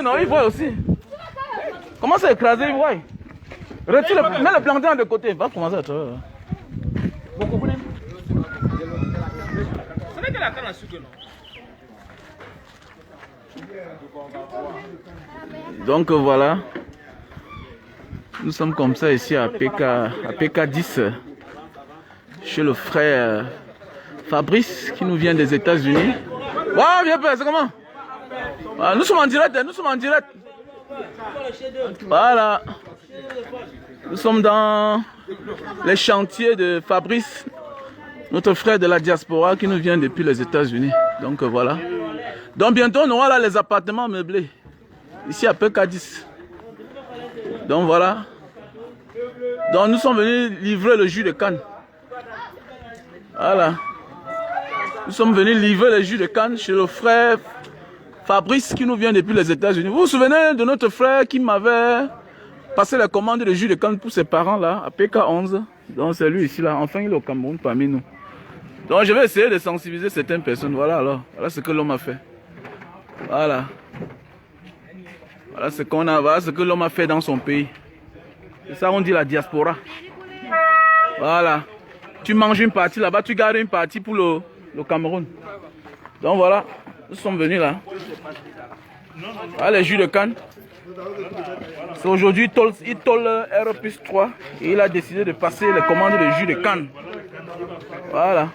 Non, il voit aussi. Commence à écraser, il voit. Retire le, mets le plantain de côté. Va commencer à travailler. Ce n'est que la canne à sucre, non? Donc voilà. Nous sommes comme ça ici à PK10. Chez le frère Fabrice qui nous vient des États-Unis. Waouh, viens père, c'est comment? Ah, nous sommes en direct, nous sommes en direct. Voilà. Nous sommes dans les chantiers de Fabrice, notre frère de la diaspora qui nous vient depuis les États-Unis. Donc voilà. Donc bientôt on aura là les appartements meublés. Ici à PK10. Donc voilà. Donc nous sommes venus livrer le jus de canne. Voilà. Nous sommes venus livrer le jus de canne chez le frère Fabrice qui nous vient depuis les États-Unis. Vous vous souvenez de notre frère qui m'avait passé la commande de jus de canne pour ses parents là, à PK11. Donc c'est lui ici là. Enfin il est au Cameroun parmi nous. Donc je vais essayer de sensibiliser certaines personnes. Voilà alors. Voilà ce que l'homme a fait. Voilà. Voilà ce qu'on a. Voilà ce que l'homme a fait dans son pays. C'est ça on dit la diaspora. Voilà. Tu manges une partie là-bas, tu gardes une partie pour le Cameroun. Donc voilà. Nous sommes venus là. Voilà les jus de canne. C'est aujourd'hui il tolle R+3 et il a décidé de passer les commandes de jus de canne. Voilà.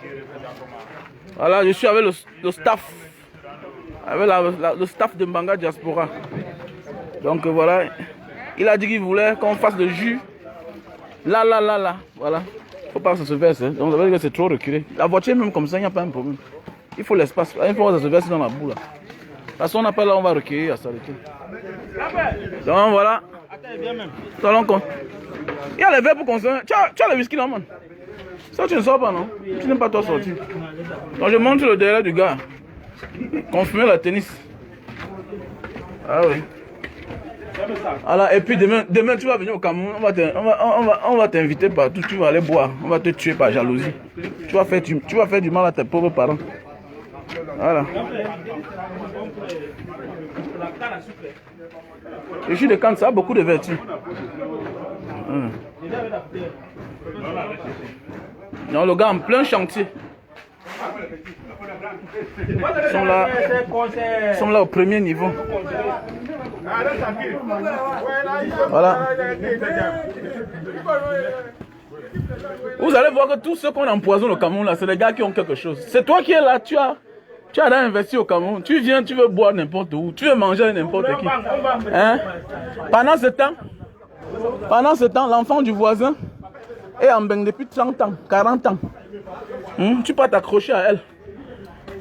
Voilà, je suis avec le staff. Avec le staff de Mbanga Diaspora. Donc voilà. Il a dit qu'il voulait qu'on fasse le jus. Là. Voilà. Faut pas que ça se verse. Hein. Donc ça veut dire que c'est trop reculé. La voiture même comme ça, il n'y a pas un problème. Il faut l'espace. Il faut que ça se verse dans la boue là. Parce qu'on n'a pas là, on va recueillir à s'arrêter. Donc voilà. Il y a les verres pour consommer. Tu as le whisky là, man. Ça, tu ne sors pas, non? Tu n'aimes pas toi sortir. Donc je montre le derrière du gars. Confirmer la tennis. Ah oui. Alors, et puis demain tu vas venir au Cameroun, on va t'inviter partout, tu vas aller boire, on va te tuer par jalousie. Tu vas faire du mal à tes pauvres parents. Voilà. Le jus de canne, ça a beaucoup de vertus. Non, le gars en plein chantier. Ils sont là au premier niveau. Voilà. Vous allez voir que tous ceux qu'on empoisonne au Cameroun là, c'est les gars qui ont quelque chose. C'est toi qui es là, tu as investi au Cameroun. Tu viens, tu veux boire n'importe où, tu veux manger n'importe qui. Hein? Pendant ce temps, l'enfant du voisin est en bain depuis 30 ans, 40 ans. Tu peux t'accrocher à elle.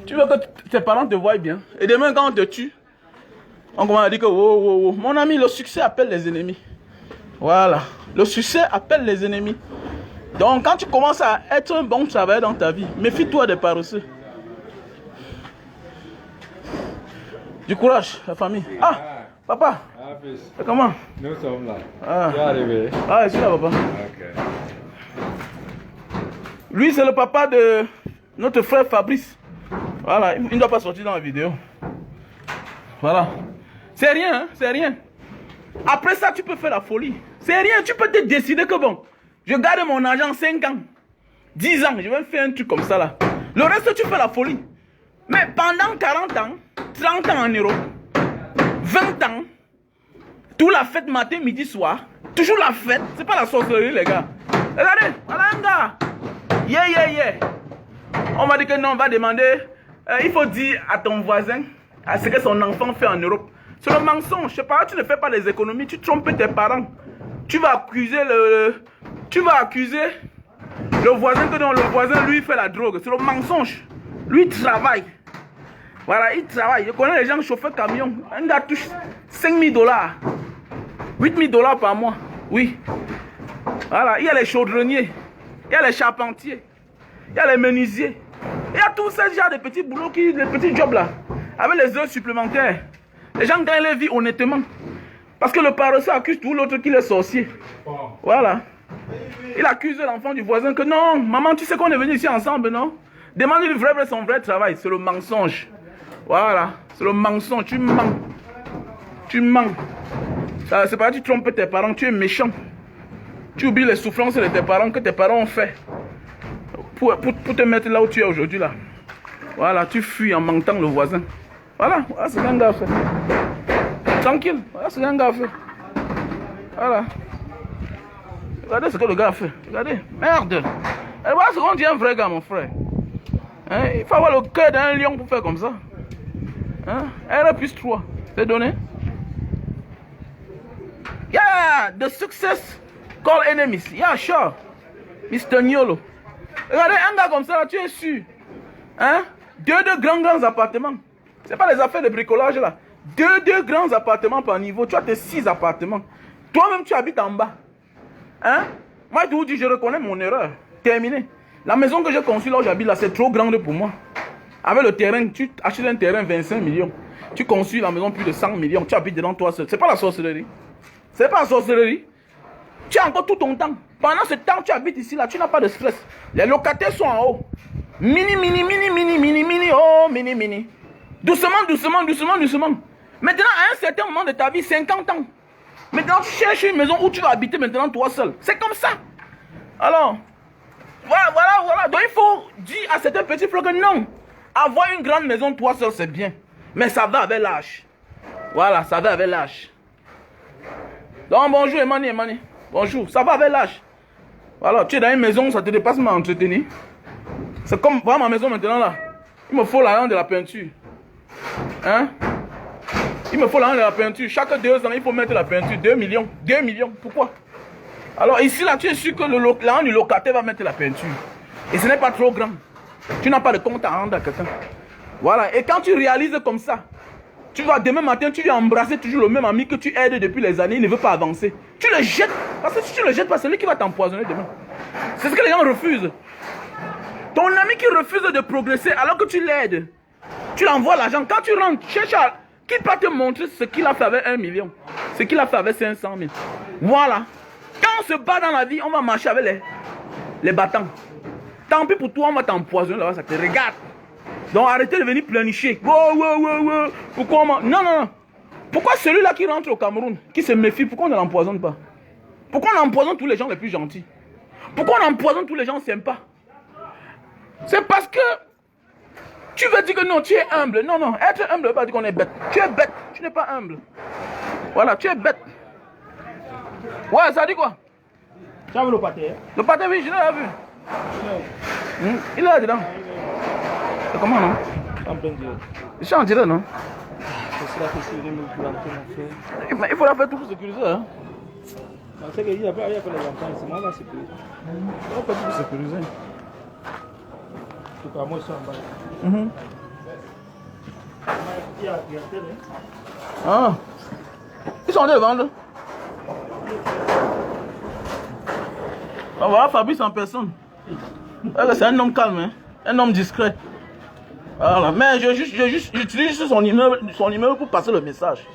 Tu veux que tes parents te voient bien. Et demain, quand on te tue, on commence à dire que wow. Mon ami, le succès appelle les ennemis. Voilà. Le succès appelle les ennemis. Donc, quand tu commences à être un bon travailleur dans ta vie, méfie-toi des paresseux. Du courage, la famille. Ah, papa. C'est comment? Nous sommes là. Ah. Tu es arrivé. Ah, je suis là, papa. Ok. Lui, c'est le papa de notre frère Fabrice. Voilà, il ne doit pas sortir dans la vidéo. Voilà. C'est rien, hein? C'est rien. Après ça, tu peux faire la folie. C'est rien, tu peux te décider que bon, je garde mon argent 5 ans, 10 ans, je vais faire un truc comme ça là. Le reste, tu fais la folie. Mais pendant 40 ans, 30 ans en Europe, 20 ans, toute la fête matin, midi, soir, toujours la fête, c'est pas la sorcellerie les gars. Regardez, voilà un gars. Yeah. On va dire que non, on va demander, il faut dire à ton voisin, à ce que son enfant fait en Europe. C'est le mensonge, je sais pas, tu ne fais pas les économies, tu trompes tes parents. Tu vas accuser le voisin que non, le voisin lui fait la drogue. C'est le mensonge. Lui il travaille. Voilà, il travaille. Je connais les gens chauffeurs camion. Un gars touche 5 000 $, 8 000 $ par mois. Oui. Voilà, il y a les chaudronniers, il y a les charpentiers, il y a les menuisiers. Il y a tous ces genres de petits boulots, les petits jobs là, avec les heures supplémentaires. Les gens gagnent leur vie honnêtement. Parce que le paresseux accuse tout l'autre qu'il est sorcier. Voilà. Il accuse l'enfant du voisin que non, maman, tu sais qu'on est venu ici ensemble, non? Demande-lui son vrai travail. C'est le mensonge. Voilà. C'est le mensonge. Tu mens. Tu mens. C'est pas que tu trompes tes parents, tu es méchant. Tu oublies les souffrances de tes parents que tes parents ont fait. Pour te mettre là où tu es aujourd'hui là. Voilà, tu fuis en mentant le voisin. Voilà, voilà ce qu'un gars fait. Tranquille, voilà ce qu'un gars fait. Voilà. Regardez ce que le gars a fait. Regardez. Merde. Et voilà ce qu'on dit un vrai gars, mon frère. Hein? Il faut avoir le cœur d'un lion pour faire comme ça. Hein? R plus 3. C'est donné. Yeah, the success call enemies. Yeah, sure. Mr. Niolo. Regardez, un gars comme ça, tu es sûr. Hein? Deux grands appartements. C'est pas les affaires de bricolage là. Deux grands appartements par niveau. Tu as tes 6 appartements. Toi-même, tu habites en bas. Hein? Moi, je vous dis, je reconnais mon erreur. Terminé. La maison que j'ai conçue là où j'habite là, c'est trop grande pour moi. Avec le terrain, tu achètes un terrain 25 millions. Tu construis la maison plus de 100 millions. Tu habites dedans toi seul. C'est pas la sorcellerie. C'est pas la sorcellerie. Tu as encore tout ton temps. Pendant ce temps, tu habites ici là, tu n'as pas de stress. Les locataires sont en haut. Mini, oh, mini. Doucement. Maintenant, à un certain moment de ta vie, 50 ans. Maintenant, tu cherches une maison où tu vas habiter maintenant toi seul. C'est comme ça. Alors, voilà. Donc, il faut dire à certains petits frères que non. Avoir une grande maison toi seul, c'est bien. Mais ça va avec l'âge. Voilà, ça va avec l'âge. Donc, bonjour, Emani. Bonjour, ça va avec l'âge. Voilà, tu es dans une maison, ça te dépasse à entretenir. C'est comme, voilà ma maison maintenant là. Il me faut l'argent de la peinture. Hein? Il me faut l'argent de la peinture. Chaque 2 ans, il faut mettre la peinture. 2 millions. 2 millions. Pourquoi? Alors ici, là, tu es sûr que l'argent du locataire va mettre la peinture. Et ce n'est pas trop grand. Tu n'as pas de compte à rendre à quelqu'un. Voilà. Et quand tu réalises comme ça, tu vas demain matin, tu vas embrasser toujours le même ami que tu aides depuis les années. Il ne veut pas avancer. Tu le jettes. Parce que si tu le jettes pas, c'est lui qui va t'empoisonner demain. C'est ce que les gens refusent. Ton ami qui refuse de progresser alors que tu l'aides. Tu l'envoies l'argent. Quand tu rentres, cherche à... Qui peut te montrer ce qu'il a fait avec 1 million? Ce qu'il a fait avec 500 000. Voilà. Quand on se bat dans la vie, on va marcher avec les battants. Tant pis pour toi, on va t'empoisonner là-bas, ça te regarde. Donc arrêtez de venir pleurnicher. Wow. Pourquoi on... Non. Pourquoi celui-là qui rentre au Cameroun, qui se méfie, pourquoi on ne l'empoisonne pas? Pourquoi on empoisonne tous les gens les plus gentils? Pourquoi on empoisonne tous les gens sympas? C'est parce que tu veux dire que non, tu es humble. Non, être humble ne veut pas dire qu'on est bête. Tu es bête, tu n'es pas humble. Voilà, tu es bête. Ouais, ça dit quoi? Tu as vu le pâté? Le pâté, oui, je l'ai vu. Il est là dedans. C'est comment, non? Je suis en direct, non? Il faut la faire tout pour sécuriser, hein? C'est qu'il y a pas les enfants, c'est moi qui sécuriser. Il faut faire tout pour sécuriser. En tout cas, moi, je suis en bas. Ah, ils sont en train de vendre. Ah, voilà, Fabrice en personne. C'est un homme calme, hein? Un homme discret. Voilà. Mais j'utilise juste son numéro pour passer le message.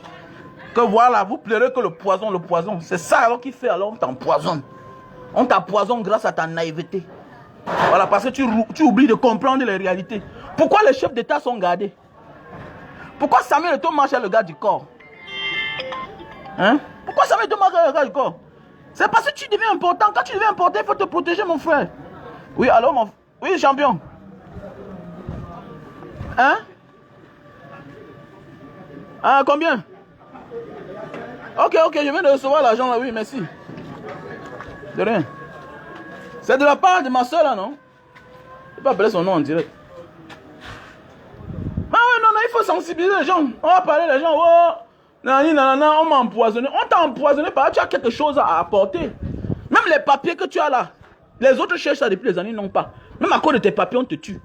Que voilà, vous pleurez que le poison. C'est ça alors qu'il fait, alors on t'empoisonne. On t'empoisonne grâce à ta naïveté. Voilà, parce que tu oublies de comprendre les réalités. Pourquoi les chefs d'État sont gardés? Pourquoi Samuel Eto'o marche avec le gars du corps? Hein? Pourquoi Samuel Eto'o marche avec le gars du corps? C'est parce que tu deviens important. Quand tu deviens important, il faut te protéger, mon frère. Oui, alors, oui, champion. Hein? Ah, combien? Ok, je viens de recevoir l'argent là, oui, merci. De rien. C'est de la part de ma soeur là, non? Je ne vais pas appeler son nom en direct. Ah ouais, non, il faut sensibiliser les gens. On va parler les gens. Oh, nanana, on m'a empoisonné. On t'a empoisonné parce que tu as quelque chose à apporter. Même les papiers que tu as là, les autres cherchent ça depuis les années, non pas. Même à cause de tes papiers, on te tue.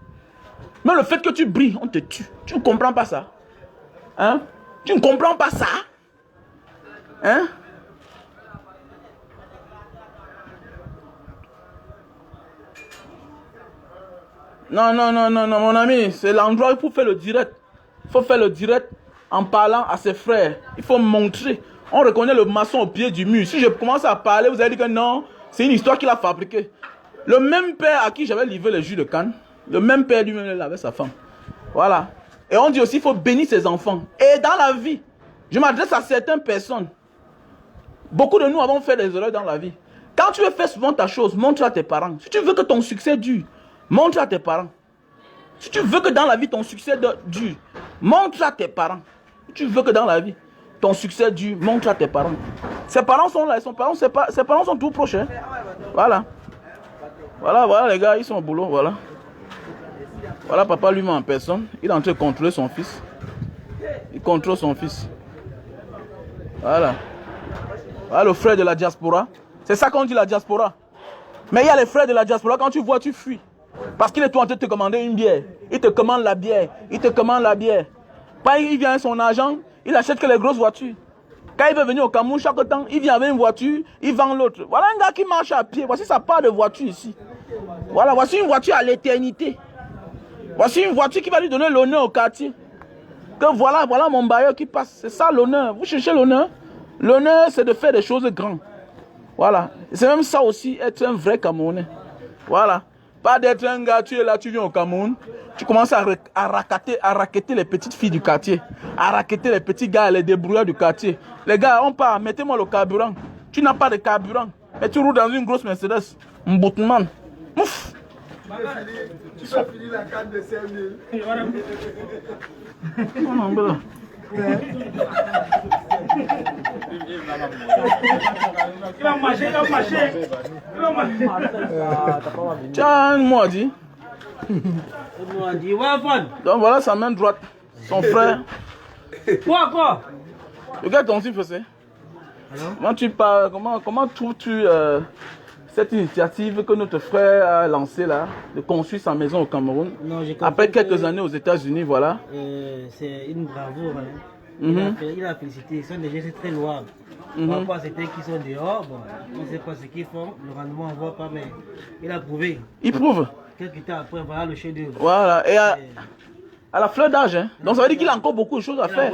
Même le fait que tu brilles, on te tue. Tu ne comprends pas ça? Hein? Tu ne comprends pas ça? Hein? Non, mon ami, c'est l'endroit pour faire le direct. Il faut faire le direct en parlant à ses frères. Il faut montrer. On reconnaît le maçon au pied du mur. Si je commence à parler, vous allez dire que non, c'est une histoire qu'il a fabriquée. Le même père à qui j'avais livré les jus de canne, le même père lui-même avait sa femme. Voilà. Et on dit aussi qu'il faut bénir ses enfants. Et dans la vie, Je m'adresse à certaines personnes. Beaucoup de nous avons fait des erreurs dans la vie. Quand tu veux faire souvent ta chose, montre à tes parents. Si tu veux que ton succès dure, montre à tes parents. Si tu veux que dans la vie, ton succès dure, montre à tes parents. Si tu veux que dans la vie, ton succès dure, montre à tes parents. Ses parents sont là, ses parents sont tout proches. Hein. Voilà. Voilà les gars, ils sont au boulot, voilà. Voilà papa lui-même en personne. Il est en train de contrôler son fils. Il contrôle son fils. Voilà. Voilà le frère de la diaspora. C'est ça qu'on dit la diaspora. Mais il y a les frères de la diaspora, quand tu vois, tu fuis. Parce qu'il est tout en train de te commander une bière. Il te commande la bière. Il te commande la bière. Quand il vient avec son argent, il achète que les grosses voitures. Quand il veut venir au Cameroun, chaque temps, il vient avec une voiture, il vend l'autre. Voilà un gars qui marche à pied. Voici sa part de voiture ici. Voilà, voici une voiture à l'éternité. Voici une voiture qui va lui donner l'honneur au quartier. Que voilà mon bailleur qui passe. C'est ça l'honneur. Vous cherchez l'honneur? L'honneur, c'est de faire des choses grandes. Voilà. C'est même ça aussi, être un vrai Camerounais. Voilà. Pas d'être un gars, tu es là, tu viens au Cameroun, tu commences à racketter les petites filles du quartier, à racketter les petits gars, les débrouillards du quartier. Les gars, on part, mettez-moi le carburant. Tu n'as pas de carburant, mais tu roules dans une grosse Mercedes. Mboutman. Ouf. Tu vas finir la canne de 5000. Il va marcher. Tiens, moi dit. Donc voilà sa main droite, son frère. Quoi? Regarde ton type c'est. Comment tu parles, comment trouves-tu cette initiative que notre frère a lancée là, de construire sa maison au Cameroun? Non, après quelques années aux États-Unis, voilà. C'est une bravoure. Hein. Il a félicité, ce sont des gestes très louables. Par rapport à certains qui sont dehors, bon, on ne sait pas ce qu'ils font, le rendement on ne voit pas, mais il a prouvé. Il prouve. Quelques temps après, voilà le chef d'œuvre. Voilà, et à la fleur d'âge, hein. Donc ça veut dire qu'il a encore beaucoup de choses à faire.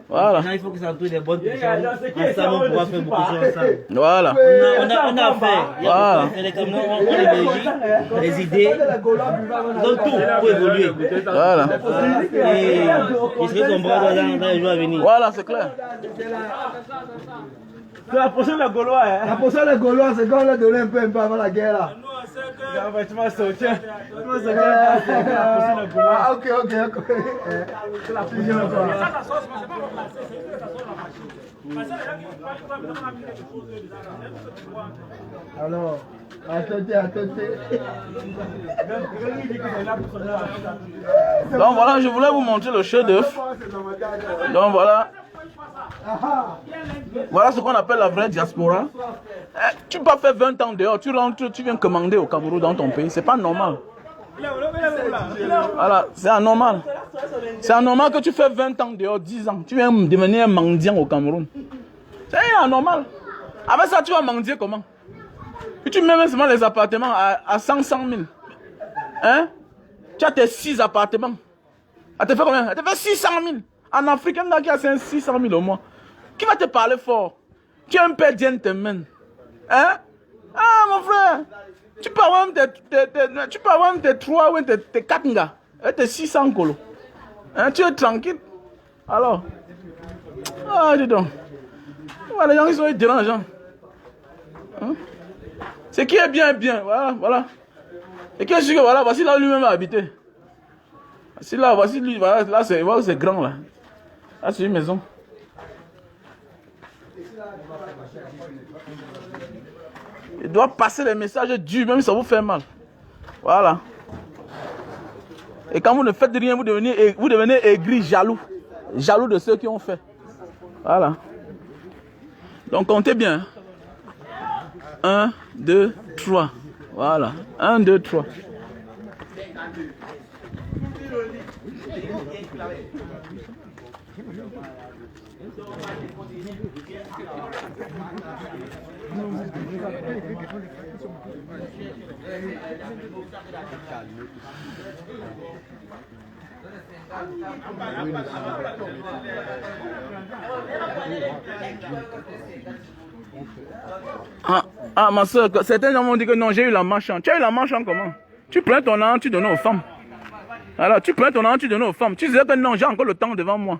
Voilà. Maintenant, il faut que ça entoure des bonnes personnes. Ensemble, on pourra faire beaucoup de choses ensemble. Voilà. On a affaire. Voilà. Les Camerounais ont l'énergie, les idées, ils ont tout pour évoluer. Voilà. Et ils seront son bras dans les jours à venir. Voilà, c'est clair. C'est la potion de Gaulois. Hein? La potion de Gaulois, c'est quand on a donné un peu avant la guerre là. Tu m'as sauté. Ah, ok. C'est la fusion encore. Alors, attendez. Donc voilà, je voulais vous montrer le chef-d'œuvre. Donc voilà. Voilà ce qu'on appelle la vraie diaspora. Tu peux faire 20 ans dehors, tu rentres, tu viens commander au Cameroun dans ton pays. C'est pas normal. Voilà, c'est anormal. C'est anormal que tu fais 20 ans dehors, 10 ans. Tu viens devenir un mendiant au Cameroun. C'est anormal. Avec ça, tu vas mendier comment? Et tu mets même seulement les appartements à 100 000. Hein? Tu as tes 6 appartements. Elle te fait combien? Elle te fait 600 000. En Afrique, un gars qui a 600 000 au mois. Qui va te parler fort? Tu es un père gentleman. Hein? Ah, mon frère. Tu peux avoir même tes 3 ou tes 4 gars. Et tes 600 colos. Hein? Tu es tranquille. Alors. Ah, dis donc. Voilà, les gens, ils sont dérangeants. Hein? Ce qui est bien, bien. Voilà. Et qui est sûr que voilà, voici là où lui-même a habité. Voici lui, voilà, là c'est grand là. Là c'est une maison. Il doit passer les messages durs, même si ça vous fait mal. Voilà. Et quand vous ne faites rien, vous devenez aigri, jaloux. Jaloux de ceux qui ont fait. Voilà. Donc comptez bien. 1, 2, 3. Voilà. 1, 2, 3. Ah, ma soeur, certains gens m'ont dit que non, j'ai eu la marche. Tu as eu la marche comment? Tu prends ton argent, tu donnes aux femmes. Alors, tu prends ton argent, tu donnes aux femmes. Tu disais que non, j'ai encore le temps devant moi.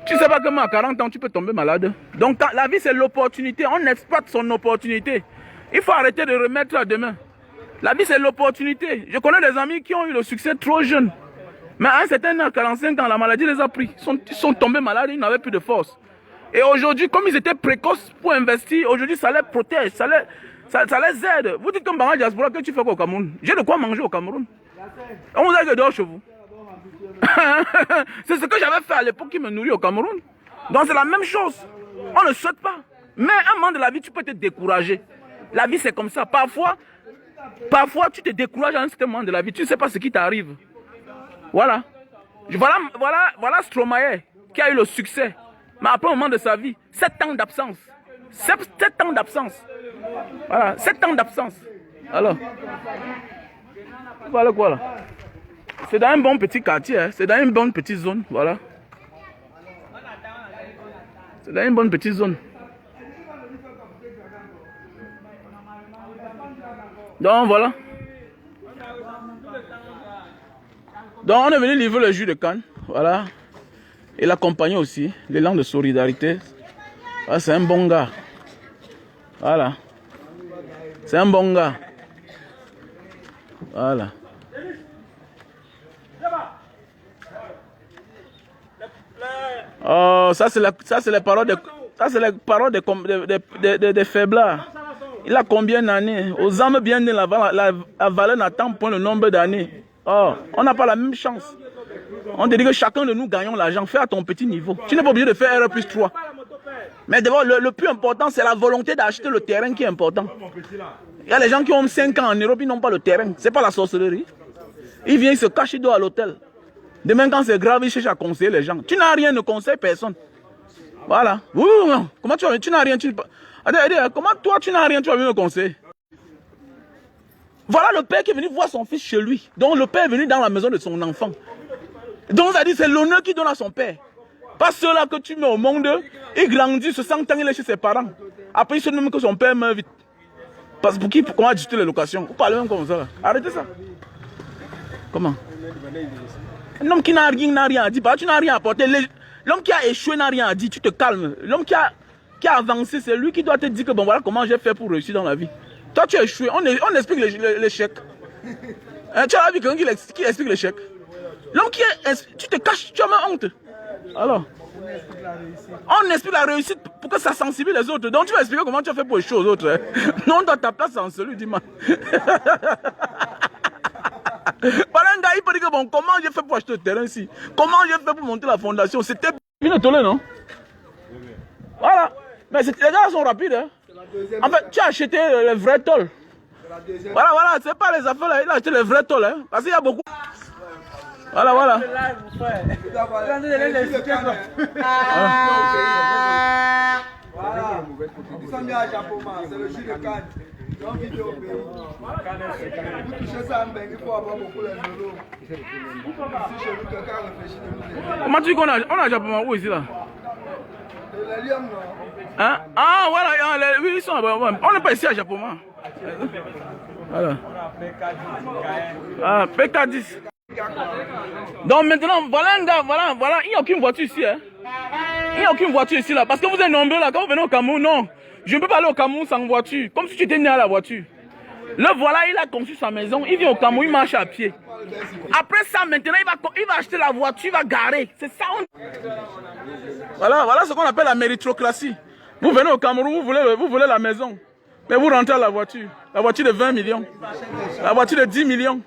Tu sais pas comment à 40 ans, tu peux tomber malade. Donc, la vie, c'est l'opportunité. On exploite son opportunité. Il faut arrêter de remettre à demain. La vie, c'est l'opportunité. Je connais des amis qui ont eu le succès trop jeunes. Mais à un certain âge, 45 ans, la maladie les a pris. Ils sont tombés malades, ils n'avaient plus de force. Et aujourd'hui, comme ils étaient précoces pour investir, aujourd'hui, ça les protège, ça les aide. Vous dites comme Banga Diaspora que tu fais quoi au Cameroun? J'ai de quoi manger au Cameroun. On vous a dit dehors chez vous. C'est ce que j'avais fait à l'époque qui me nourrit au Cameroun. Donc c'est la même chose. On ne souhaite pas. Mais à un moment de la vie, tu peux te décourager. La vie, c'est comme ça. Parfois, tu te décourages à un certain moment de la vie. Tu ne sais pas ce qui t'arrive. Voilà. Voilà Stromae qui a eu le succès. Mais après un moment de sa vie, 7 ans d'absence. 7 ans d'absence. Voilà, 7 ans d'absence. Alors, voilà quoi là. C'est dans un bon petit quartier, hein. C'est dans une bonne petite zone, voilà. C'est dans une bonne petite zone. Donc voilà. Donc on est venu livrer le jus de canne, voilà. Et l'accompagner aussi, l'élan de solidarité. Ah, c'est un bon gars. Voilà. C'est un bon gars. Voilà. Oh, ça c'est les paroles des faiblards. Il a combien d'années? Aux âmes bien nées, la valeur n'attend point le nombre d'années. Oh, on n'a pas la même chance. On te dit que chacun de nous gagnons l'argent. Fais à ton petit niveau. Tu n'es pas obligé de faire R plus 3. Mais d'abord, le plus important, c'est la volonté d'acheter le terrain qui est important. Il y a les gens qui ont 5 ans en Europe, ils n'ont pas le terrain. Ce n'est pas la sorcellerie. Ils viennent se cacher dehors à l'hôtel. Demain, quand c'est grave, ils cherchent à conseiller les gens. Tu n'as rien, ne conseille personne. Voilà. Comment tu n'as rien, comment toi, tu n'as rien, tu vas venir me conseiller? Voilà le père qui est venu voir son fils chez lui. Donc le père est venu dans la maison de son enfant. Donc ça dit, c'est l'honneur qu'il donne à son père. Pas ceux-là que tu mets au monde, il grandit, se sent ans, il est chez ses parents. Après, il se demande que son père meurt vite. Parce que pour qui, comment ajuster les locations? Vous parlez même comme ça là. Arrêtez ça. Comment? Un homme qui n'a rien à dire, tu n'as rien apporté. L'homme qui a échoué n'a rien à dire, tu te calmes. L'homme qui a avancé, c'est lui qui doit te dire que bon voilà comment j'ai fait pour réussir dans la vie. Toi tu as échoué, on explique l'échec. Hein, tu as vu quelqu'un qui explique l'échec. L'homme qui est, tu te caches, tu as même honte. Alors, on explique la réussite pour que ça sensibilise les autres. Donc tu vas expliquer comment tu as fait pour échouer aux autres. Hein. Non, dans ta place en celui, dis-moi. Voilà un gars, il peut dire que bon, comment j'ai fait pour acheter le terrain ici? Comment j'ai fait pour monter la fondation? C'était bien tolé, non? Voilà. Mais les gars sont rapides. Hein? En fait, tu as acheté les vrais tôles. Voilà, c'est pas les affaires là, il a acheté les vrais tôles. Hein? Parce qu'il y a beaucoup. Voilà. Nous sommes à Japon, c'est le jus de canne. Comment tu dis qu'on a Japon où ici là? Hein? Ah voilà, oui, ils sont on n'est pas ici à Japon. Voilà. Ah, PK10. Donc maintenant, voilà un gars, voilà, il n'y a aucune voiture ici. Hein? Il n'y a aucune voiture ici là. Parce que vous êtes nombreux là, quand vous venez au Cameroun, non. Je ne peux pas aller au Cameroun sans voiture. Comme si tu étais né à la voiture. Le voilà, il a conçu sa maison, il vient au Cameroun, il marche à pied. Après ça, maintenant, il va acheter la voiture, il va garer. C'est ça. Voilà ce qu'on appelle la méritocratie. Vous venez au Cameroun, vous voulez la maison. Mais vous rentrez à la voiture. La voiture de 20 millions. La voiture de 10 millions.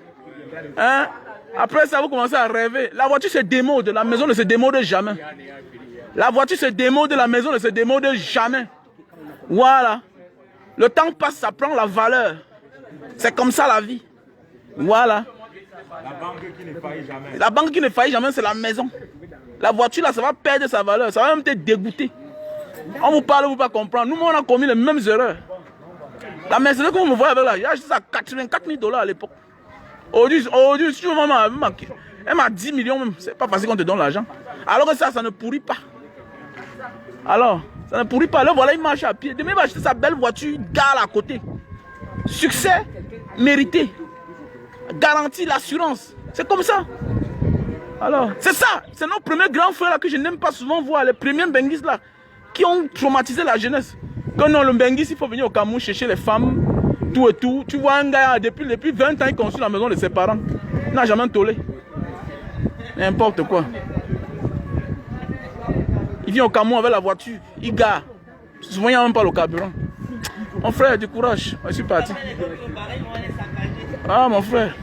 Hein? Après ça, vous commencez à rêver. La voiture se démode, la maison ne se démode jamais. La voiture se démode, la maison ne se démode jamais. Voilà. Le temps passe, ça prend la valeur. C'est comme ça la vie. Voilà. La banque qui ne faillit jamais. La banque qui ne faillit jamais, c'est la maison. La voiture là, ça va perdre sa valeur. Ça va même te dégoûter. On vous parle, vous ne pouvez pas comprendre. Nous, on a commis les mêmes erreurs. La Mercedes que vous me voyez avec là, j'ai acheté ça à 84 000 $ à l'époque. Aujourd'hui, si maman elle m'a 10 millions même. C'est pas facile qu'on te donne l'argent. Alors que ça ne pourrit pas. Alors, ça ne pourrit pas. Là, voilà, il marche à pied. Demain, il va acheter sa belle voiture, gare à côté. Succès mérité. Garantie, l'assurance. C'est comme ça. Alors, c'est ça. C'est nos premiers grands frères là que je n'aime pas souvent voir. Les premiers benguistes là, qui ont traumatisé la jeunesse. Quand non, le benguiste, il faut venir au Cameroun chercher les femmes, tout et tout. Tu vois un gars, depuis 20 ans, il construit la maison de ses parents. Il n'a jamais tollé. N'importe quoi. Il vient au Cameroun avec la voiture, il gare. Souvent, il n'y a même pas le carburant. Mon frère, du courage. Je suis parti. Ah, mon frère.